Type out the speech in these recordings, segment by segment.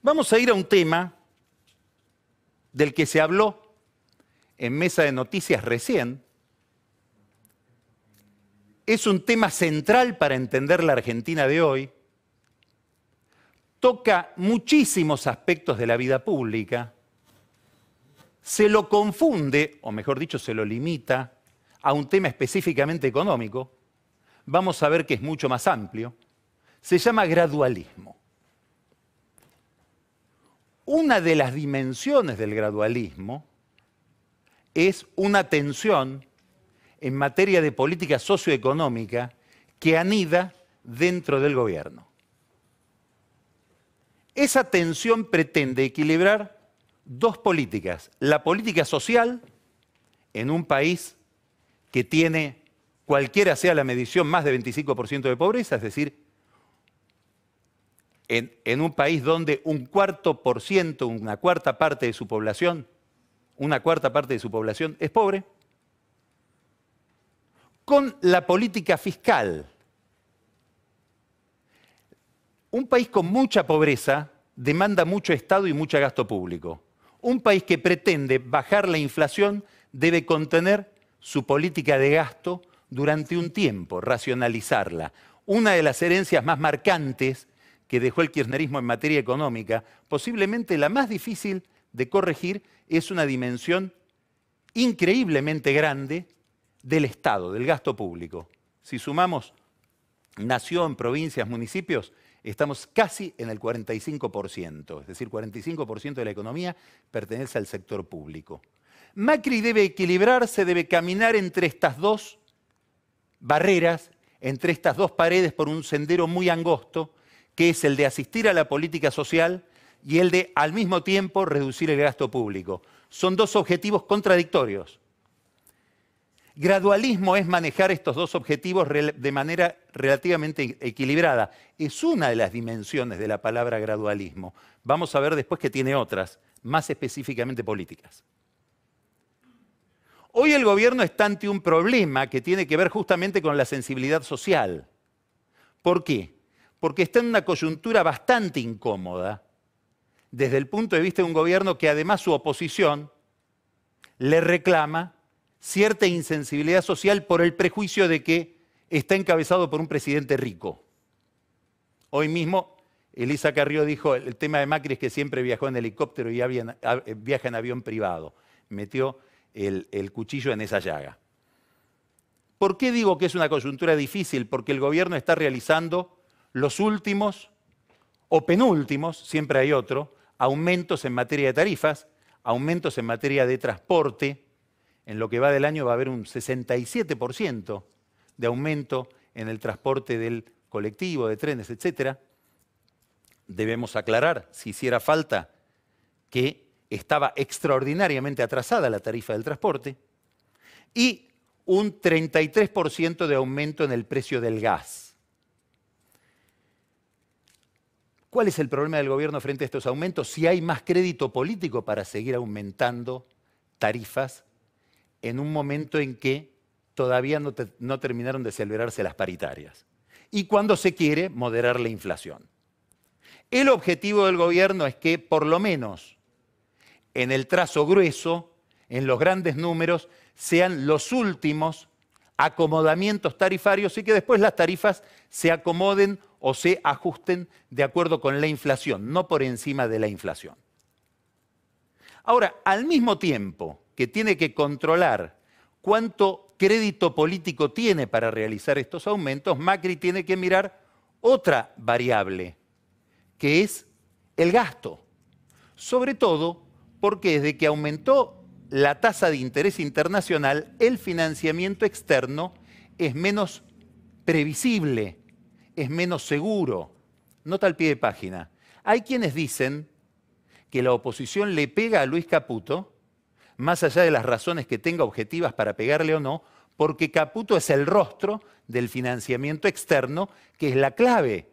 Vamos a ir a un tema del que se habló en Mesa de Noticias recién. Es un tema central para entender la Argentina de hoy. Toca muchísimos aspectos de la vida pública. Se lo confunde, o mejor dicho, se lo limita a un tema específicamente económico. Vamos a ver que es mucho más amplio. Se llama gradualismo. Una de las dimensiones del gradualismo es una tensión en materia de política socioeconómica que anida dentro del gobierno. Esa tensión pretende equilibrar dos políticas. La política social en un país que tiene, cualquiera sea la medición, más de 25% de pobreza, es decir, en un país donde un cuarto por ciento, una cuarta parte de su población es pobre, con la política fiscal. Un país con mucha pobreza demanda mucho Estado y mucho gasto público. Un país que pretende bajar la inflación debe contener su política de gasto durante un tiempo, racionalizarla. Una de las herencias más marcantes que dejó el kirchnerismo en materia económica, posiblemente la más difícil de corregir, es una dimensión increíblemente grande del Estado, del gasto público. Si sumamos nación, provincias, municipios, estamos casi en el 45%, es decir, 45% de la economía pertenece al sector público. Macri debe equilibrarse, debe caminar entre estas dos barreras, entre estas dos paredes por un sendero muy angosto, que es el de asistir a la política social y el de, al mismo tiempo, reducir el gasto público. Son dos objetivos contradictorios. Gradualismo es manejar estos dos objetivos de manera relativamente equilibrada. Es una de las dimensiones de la palabra gradualismo. Vamos a ver después que tiene otras, más específicamente políticas. Hoy el gobierno está ante un problema que tiene que ver justamente con la sensibilidad social. ¿Por qué? Porque está en una coyuntura bastante incómoda desde el punto de vista de un gobierno que además su oposición le reclama cierta insensibilidad social por el prejuicio de que está encabezado por un presidente rico. Hoy mismo Elisa Carrió dijo, el tema de Macri es que siempre viajó en helicóptero y viaja en avión privado. Metió el cuchillo en esa llaga. ¿Por qué digo que es una coyuntura difícil? Porque el gobierno está realizando los últimos o penúltimos, siempre hay otro, aumentos en materia de tarifas, aumentos en materia de transporte. En lo que va del año va a haber un 67% de aumento en el transporte del colectivo, de trenes, etc. Debemos aclarar, si hiciera falta, que estaba extraordinariamente atrasada la tarifa del transporte y un 33% de aumento en el precio del gas. ¿Cuál es el problema del gobierno frente a estos aumentos? Si hay más crédito político para seguir aumentando tarifas en un momento en que todavía no terminaron de celebrarse las paritarias. Y cuando se quiere moderar la inflación. El objetivo del gobierno es que, por lo menos, en el trazo grueso, en los grandes números, sean los últimos acomodamientos tarifarios y que después las tarifas se acomoden o se ajusten de acuerdo con la inflación, no por encima de la inflación. Ahora, al mismo tiempo que tiene que controlar cuánto crédito político tiene para realizar estos aumentos, Macri tiene que mirar otra variable, que es el gasto. Sobre todo porque desde que aumentó la tasa de interés internacional, el financiamiento externo es menos previsible, es menos seguro. Nota al pie de página. Hay quienes dicen que la oposición le pega a Luis Caputo, más allá de las razones que tenga objetivas para pegarle o no, porque Caputo es el rostro del financiamiento externo, que es la clave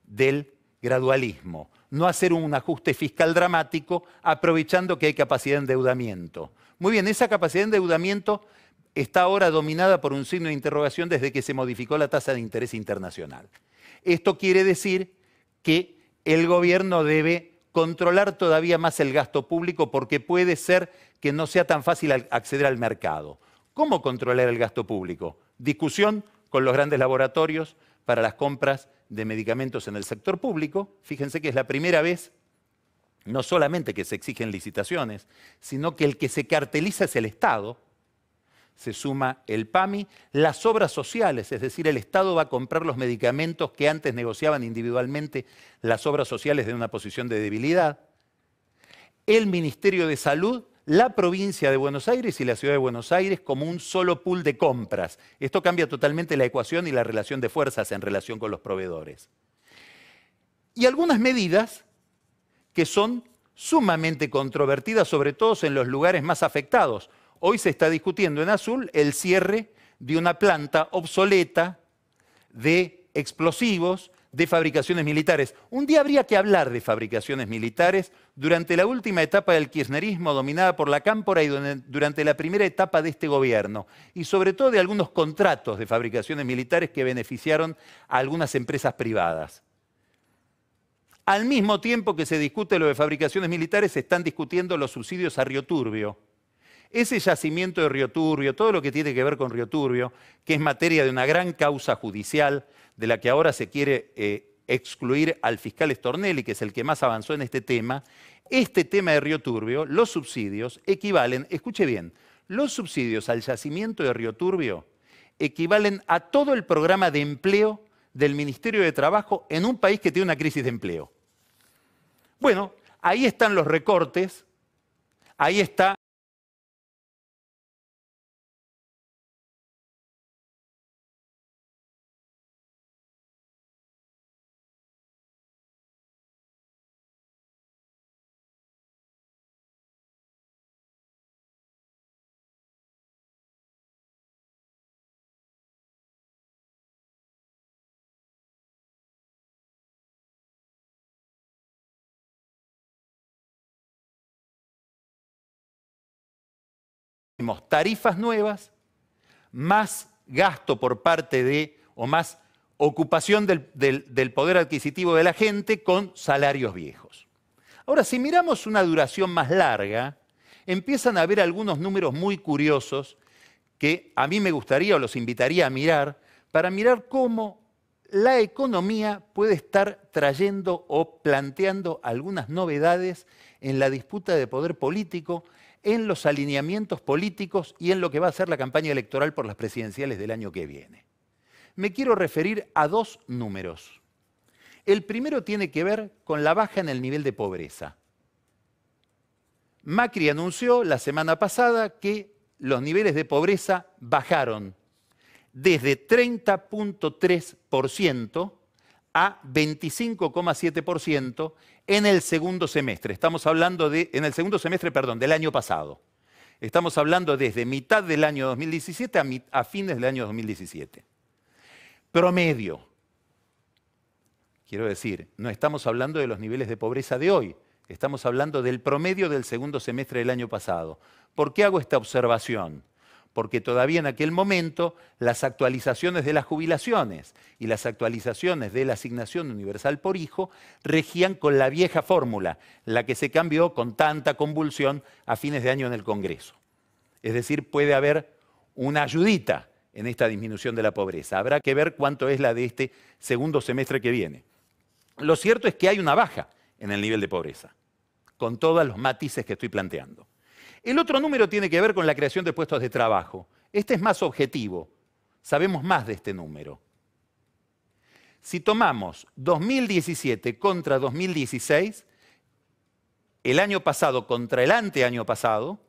del gradualismo. No hacer un ajuste fiscal dramático aprovechando que hay capacidad de endeudamiento. Muy bien, esa capacidad de endeudamiento está ahora dominada por un signo de interrogación desde que se modificó la tasa de interés internacional. Esto quiere decir que el gobierno debe controlar todavía más el gasto público porque puede ser que no sea tan fácil acceder al mercado. ¿Cómo controlar el gasto público? Discusión con los grandes laboratorios para las compras de medicamentos en el sector público. Fíjense que es la primera vez, no solamente que se exigen licitaciones, sino que el que se carteliza es el Estado. Se suma el PAMI, las obras sociales, es decir, el Estado va a comprar los medicamentos que antes negociaban individualmente las obras sociales de una posición de debilidad, el Ministerio de Salud, la provincia de Buenos Aires y la ciudad de Buenos Aires como un solo pool de compras. Esto cambia totalmente la ecuación y la relación de fuerzas en relación con los proveedores. Y algunas medidas que son sumamente controvertidas, sobre todo en los lugares más afectados. Hoy se está discutiendo en Azul el cierre de una planta obsoleta de explosivos de fabricaciones militares. Un día habría que hablar de fabricaciones militares durante la última etapa del kirchnerismo dominada por la Cámpora y durante la primera etapa de este gobierno. Y sobre todo de algunos contratos de fabricaciones militares que beneficiaron a algunas empresas privadas. Al mismo tiempo que se discute lo de fabricaciones militares, se están discutiendo los subsidios a Río Turbio. Ese yacimiento de Río Turbio, todo lo que tiene que ver con Río Turbio, que es materia de una gran causa judicial, de la que ahora se quiere excluir al fiscal Stornelli, que es el que más avanzó en este tema de Río Turbio, los subsidios equivalen, escuche bien, los subsidios al yacimiento de Río Turbio equivalen a todo el programa de empleo del Ministerio de Trabajo en un país que tiene una crisis de empleo. Bueno, ahí están los recortes, ahí está tarifas nuevas, más gasto por parte de, o más ocupación del poder adquisitivo de la gente con salarios viejos. Ahora, si miramos una duración más larga, empiezan a haber algunos números muy curiosos que a mí me gustaría o los invitaría a mirar, para mirar cómo la economía puede estar trayendo o planteando algunas novedades en la disputa de poder político, en los alineamientos políticos y en lo que va a ser la campaña electoral por las presidenciales del año que viene. Me quiero referir a dos números. El primero tiene que ver con la baja en el nivel de pobreza. Macri anunció la semana pasada que los niveles de pobreza bajaron desde 30.3% a 25,7% en el segundo semestre. Estamos hablando en el segundo semestre, perdón, del año pasado. Estamos hablando desde mitad del año 2017 a fines del año 2017. Promedio. Quiero decir, no estamos hablando de los niveles de pobreza de hoy, estamos hablando del promedio del segundo semestre del año pasado. ¿Por qué hago esta observación? Porque todavía en aquel momento las actualizaciones de las jubilaciones y las actualizaciones de la asignación universal por hijo regían con la vieja fórmula, la que se cambió con tanta convulsión a fines de año en el Congreso. Es decir, puede haber una ayudita en esta disminución de la pobreza. Habrá que ver cuánto es la de este segundo semestre que viene. Lo cierto es que hay una baja en el nivel de pobreza, con todos los matices que estoy planteando. El otro número tiene que ver con la creación de puestos de trabajo. Este es más objetivo. Sabemos más de este número. Si tomamos 2017 contra 2016, el año pasado contra el anteaño pasado,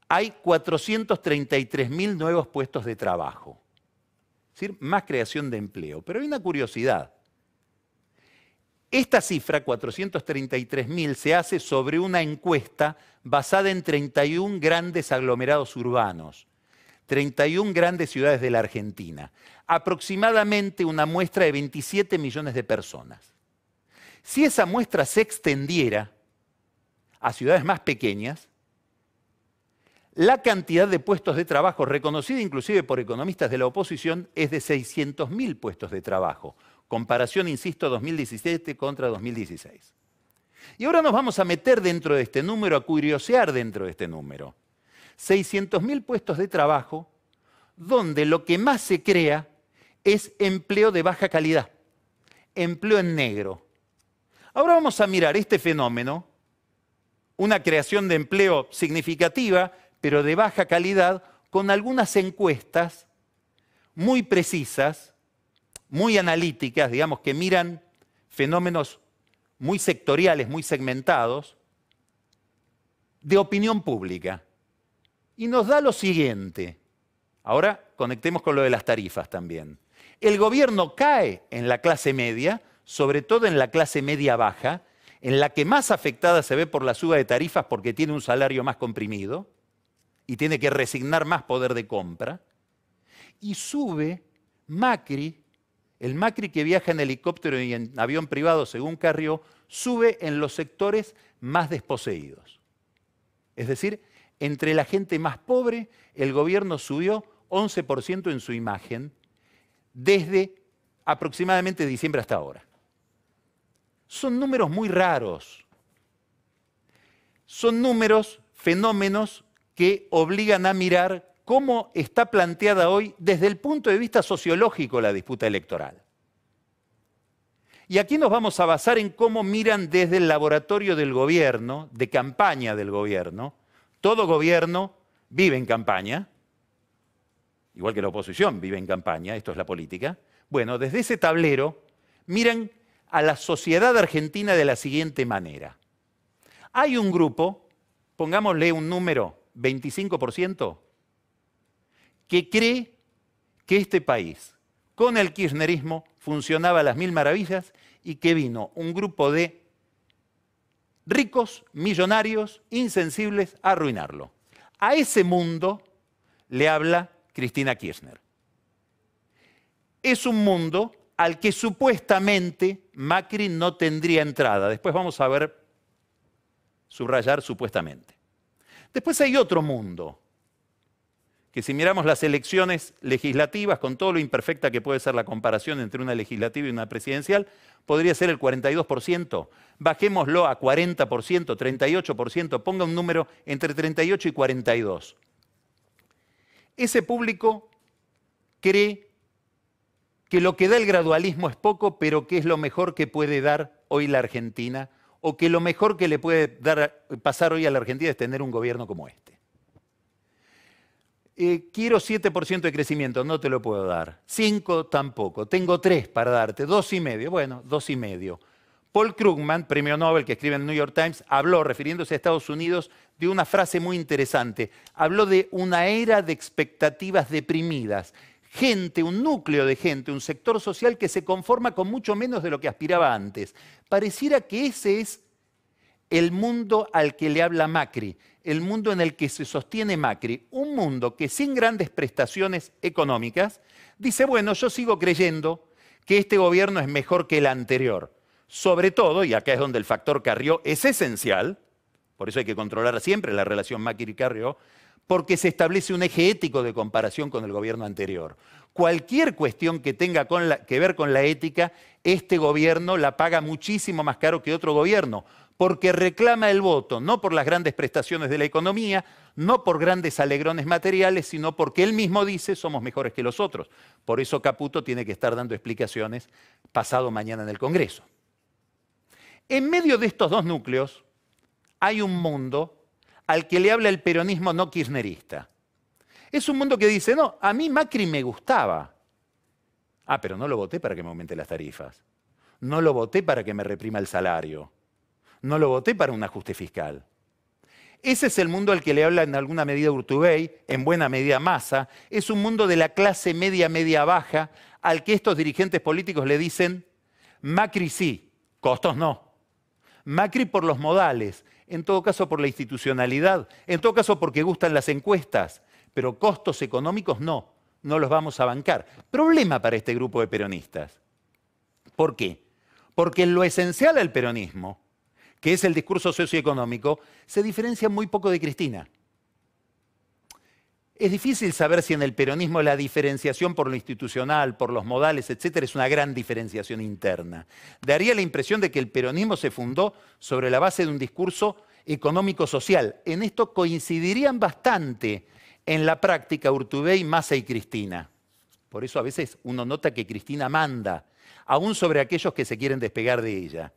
hay 433.000 nuevos puestos de trabajo. Es decir, más creación de empleo. Pero hay una curiosidad. Esta cifra, 433.000, se hace sobre una encuesta basada en 31 grandes aglomerados urbanos, 31 grandes ciudades de la Argentina, aproximadamente una muestra de 27 millones de personas. Si esa muestra se extendiera a ciudades más pequeñas, la cantidad de puestos de trabajo reconocida inclusive por economistas de la oposición es de 600.000 puestos de trabajo. Comparación, insisto, 2017 contra 2016. Y ahora nos vamos a meter dentro de este número, a curiosear dentro de este número. 600.000 puestos de trabajo donde lo que más se crea es empleo de baja calidad, empleo en negro. Ahora vamos a mirar este fenómeno, una creación de empleo significativa, pero de baja calidad, con algunas encuestas muy precisas, muy analíticas, digamos, que miran fenómenos muy sectoriales, muy segmentados, de opinión pública. Y nos da lo siguiente. Ahora conectemos con lo de las tarifas también. El gobierno cae en la clase media, sobre todo en la clase media baja, en la que más afectada se ve por la suba de tarifas porque tiene un salario más comprimido y tiene que resignar más poder de compra. Y sube Macri, el Macri que viaja en helicóptero y en avión privado, según Carrió, sube en los sectores más desposeídos. Es decir, entre la gente más pobre, el gobierno subió 11% en su imagen desde aproximadamente diciembre hasta ahora. Son números muy raros. Son números, fenómenos que obligan a mirar cómo está planteada hoy desde el punto de vista sociológico la disputa electoral. Y aquí nos vamos a basar en cómo miran desde el laboratorio del gobierno, de campaña del gobierno. Todo gobierno vive en campaña, igual que la oposición vive en campaña, esto es la política. Bueno, desde ese tablero miran a la sociedad argentina de la siguiente manera. Hay un grupo, pongámosle un número, 25%, que cree que este país, con el kirchnerismo, funcionaba a las mil maravillas y que vino un grupo de ricos, millonarios, insensibles a arruinarlo. A ese mundo le habla Cristina Kirchner. Es un mundo al que supuestamente Macri no tendría entrada. Después vamos a ver, subrayar supuestamente. Después hay otro mundo, que si miramos las elecciones legislativas, con todo lo imperfecta que puede ser la comparación entre una legislativa y una presidencial, podría ser el 42%. Bajémoslo a 40%, 38%, ponga un número entre 38 y 42. Ese público cree que lo que da el gradualismo es poco, pero que es lo mejor que puede dar hoy la Argentina, o que lo mejor que le puede pasar hoy a la Argentina es tener un gobierno como este. Quiero 7% de crecimiento, no te lo puedo dar. 5 tampoco. Tengo 3 para darte, 2,5. Bueno, 2,5. Paul Krugman, premio Nobel que escribe en el New York Times, habló, refiriéndose a Estados Unidos, de una frase muy interesante. Habló de una era de expectativas deprimidas. Gente, un núcleo de gente, un sector social que se conforma con mucho menos de lo que aspiraba antes. Pareciera que ese es el mundo al que le habla Macri, el mundo en el que se sostiene Macri, un mundo que sin grandes prestaciones económicas, dice, bueno, yo sigo creyendo que este gobierno es mejor que el anterior. Sobre todo, y acá es donde el factor Carrió es esencial, por eso hay que controlar siempre la relación Macri-Carrió, porque se establece un eje ético de comparación con el gobierno anterior. Cualquier cuestión que tenga que ver con la ética, este gobierno la paga muchísimo más caro que otro gobierno, porque reclama el voto, no por las grandes prestaciones de la economía, no por grandes alegrones materiales, sino porque él mismo dice somos mejores que los otros. Por eso Caputo tiene que estar dando explicaciones pasado mañana en el Congreso. En medio de estos dos núcleos hay un mundo al que le habla el peronismo no kirchnerista. Es un mundo que dice, no, a mí Macri me gustaba. Ah, pero no lo voté para que me aumente las tarifas. No lo voté para que me reprima el salario. No lo voté para un ajuste fiscal. Ese es el mundo al que le habla en alguna medida Urtubey, en buena medida Massa. Es un mundo de la clase media, media baja, al que estos dirigentes políticos le dicen, Macri sí, Costos no. Macri por los modales, en todo caso por la institucionalidad, en todo caso porque gustan las encuestas, pero costos económicos no, no los vamos a bancar. Problema para este grupo de peronistas. ¿Por qué? Porque en lo esencial al peronismo, que es el discurso socioeconómico, se diferencia muy poco de Cristina. Es difícil saber si en el peronismo la diferenciación por lo institucional, por los modales, etcétera, es una gran diferenciación interna. Daría la impresión de que el peronismo se fundó sobre la base de un discurso económico-social. En esto coincidirían bastante en la práctica Urtubey, Massa y Cristina. Por eso a veces uno nota que Cristina manda, aún sobre aquellos que se quieren despegar de ella.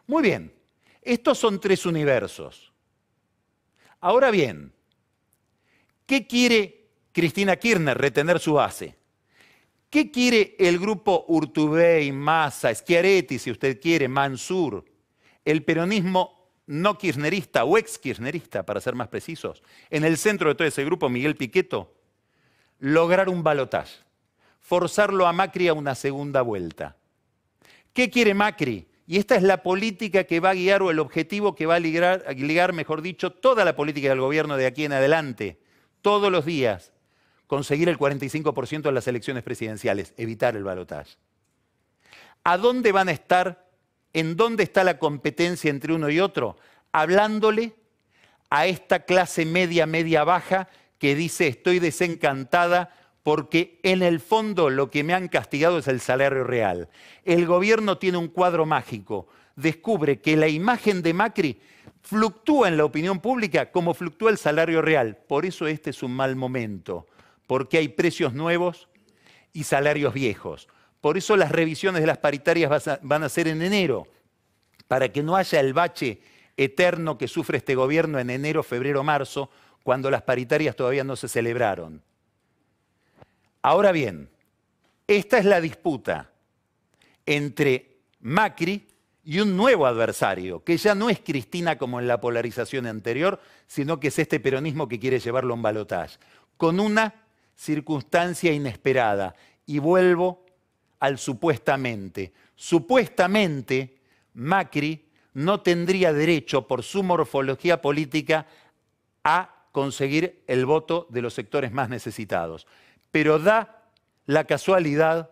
Muy bien, estos son tres universos. Ahora bien, ¿qué quiere Cristina Kirchner? Retener su base. ¿Qué quiere el grupo Urtubey, Massa, Schiaretti, si usted quiere, Mansur? El peronismo no kirchnerista o ex-kirchnerista, para ser más precisos. En el centro de todo ese grupo, Miguel Pichetto, lograr un balotaje, forzarlo a Macri a una segunda vuelta. ¿Qué quiere Macri? Y esta es la política que va a guiar, o el objetivo que va a ligar, mejor dicho, toda la política del gobierno de aquí en adelante. Todos los días, conseguir el 45% en las elecciones presidenciales, evitar el balotaje. ¿A dónde van a estar? ¿En dónde está la competencia entre uno y otro? Hablándole a esta clase media, media-baja, que dice estoy desencantada porque en el fondo lo que me han castigado es el salario real. El gobierno tiene un cuadro mágico, descubre que la imagen de Macri fluctúa en la opinión pública como fluctúa el salario real. Por eso este es un mal momento, porque hay precios nuevos y salarios viejos. Por eso las revisiones de las paritarias van a ser en enero, para que no haya el bache eterno que sufre este gobierno en enero, febrero, marzo, cuando las paritarias todavía no se celebraron. Ahora bien, esta es la disputa entre Macri y un nuevo adversario, que ya no es Cristina como en la polarización anterior, sino que es este peronismo que quiere llevarlo a un balotaje, con una circunstancia inesperada. Y vuelvo al supuestamente. Supuestamente, Macri no tendría derecho, por su morfología política, a conseguir el voto de los sectores más necesitados. Pero da la casualidad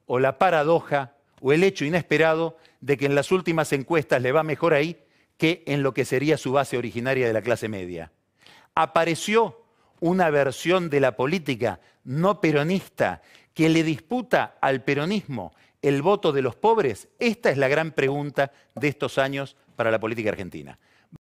o la paradoja o el hecho inesperado de que en las últimas encuestas le va mejor ahí que en lo que sería su base originaria de la clase media. Apareció una versión de la política no peronista que le disputa al peronismo el voto de los pobres. Esta es la gran pregunta de estos años para la política argentina.